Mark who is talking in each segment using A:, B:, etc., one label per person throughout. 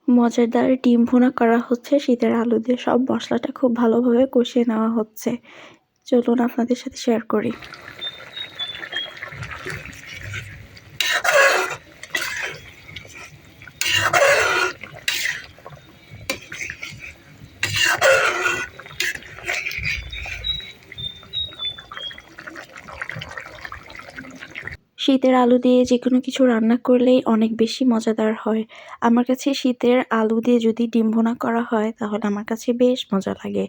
A: মজাদার ডিম ভুনা করা হচ্ছে শীতের আলু দিয়ে। সব মসলাটা খুব ভালোভাবে কষিয়ে নেওয়া হচ্ছে। চলুন আপনাদের সাথে শেয়ার করি। শীতের আলু দিয়ে যেকোনো কিছু রান্না করলেই অনেক বেশি মজাদার হয়। আমার কাছে শীতের আলু দিয়ে যদি ডিম ভুনা করা হয় তাহলে আমার কাছে বেশ মজা লাগে।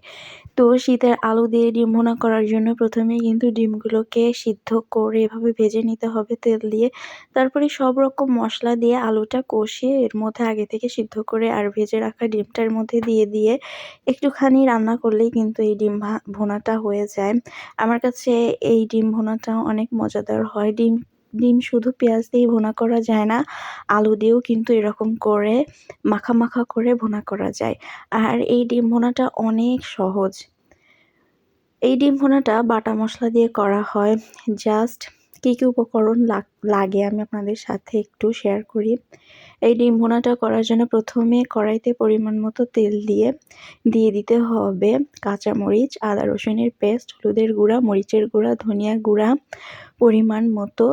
A: তো শীতের আলু দিয়ে ডিম ভুনা করার জন্য প্রথমেই কিন্তু ডিমগুলোকে সিদ্ধ করে এভাবে ভেজে নিতে হবে তেল দিয়ে। তারপরে সব রকম মসলা দিয়ে আলুটা কষিয়ে এর মধ্যে আগে থেকে সিদ্ধ করে আর ভেজে রাখা ডিমটার মধ্যে দিয়ে একটুখানি রান্না করলেই কিন্তু এই ডিম ভুনাটা হয়ে যায়। আমার কাছে এই ডিম ভুনাটা অনেক মজাদার হয়। ডিম শুধু পেঁয়াজ দিয়ে ভুনা করা যায় না, আলু দিয়েও কিন্তু এরকম করে মাখা করে ভুনা করা যায়। আর এই ডিম ভুনাটা অনেক সহজ। এই ডিম ভুনাটা বাটা মসলা দিয়ে করা হয়। জাস্ট কি উপকরণ লাগে আমি আপনাদের সাথে একটু শেয়ার করি। এই ডিম ভুনাটা করার জন্য প্রথমে কড়াইতে পরিমাণ মতো তেল দিয়ে দিতে হবে কাঁচামরিচ, আদা রসুনের পেস্ট, হলুদের গুঁড়া, মরিচের গুঁড়া, ধনিয়া গুঁড়া, পরিমাণ মতো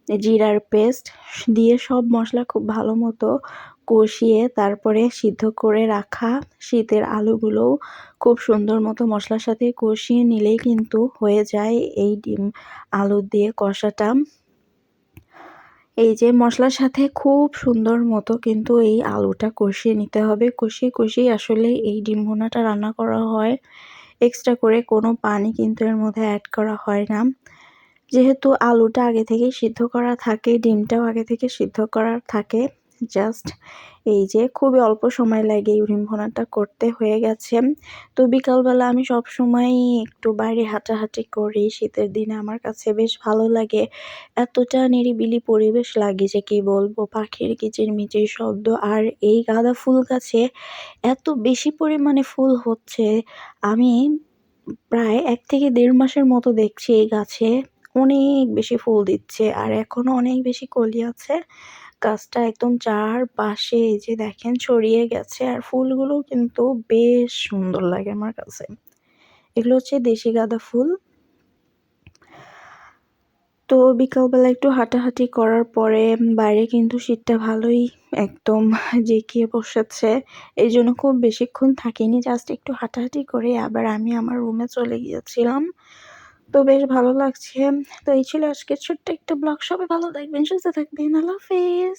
A: জিরার পেস্ট দিয়ে সব মসলা খুব ভালো মতো কষিয়ে তারপরে সিদ্ধ করে রাখা শীতের আলুগুলোও খুব সুন্দর মতো মশলার সাথে কষিয়ে নিলেই কিন্তু হয়ে যায় এই ডিম আলু দিয়ে কষাটা। এই যে মশলার সাথে খুব সুন্দর মতো কিন্তু এই আলুটা কষিয়ে নিতে হবে। কষিয়ে আসলে এই ডিম ভুনাটা রান্না করা হয়। এক্সট্রা করে কোনো পানি কিন্তু এর মধ্যে অ্যাড করা হয় না। যেহেতু আলুটা আগে থেকেই সিদ্ধ করা থাকে, ডিমটাও আগে থেকে সিদ্ধ করা থাকে। জাস্ট এই যে খুবই অল্প সময় লাগে এই ডিম ভুনাটা করতে, হয়ে গেছে। তো বিকালবেলা আমি সবসময়ই একটু বাইরে হাঁটাহাঁটি করি। শীতের দিনে আমার কাছে বেশ ভালো লাগে। এতটা নিরিবিলি পরিবেশ লাগে যে কি বলবো, পাখির কিচিরমিচির শব্দ আর এই গাঁদা ফুল গাছে এত বেশি পরিমাণে ফুল হচ্ছে। আমি প্রায় ১ থেকে ১.৫ মাসের মতো দেখছি এই গাছে অনেক বেশি ফুল দিচ্ছে আর এখনো অনেক বেশি কলি আছে। গাছটা একদম চারপাশে এই যে দেখেন ছড়িয়ে গেছে আর ফুলগুলোও কিন্তু বেশ সুন্দর লাগে আমার কাছে। এগুলো হচ্ছে দেশি গাঁদা ফুল। তো বিকালবেলা একটু হাঁটাহাঁটি করার পরে বাইরে কিন্তু শীতটা ভালোই একদম জেঁকিয়ে বসেছে। এইজন্য খুব বেশিক্ষণ থাকিনি। জাস্ট একটু হাঁটাহাঁটি করে আবার আমি আমার রুমে চলে গিয়েছিলাম। তো বেশ ভালো লাগছে। তো এই ছিল আজকের ছোট্ট একটা ব্লগ। সবাই ভালো থাকবেন, সুস্থ থাকবেন। আল্লাহ হাফেজ।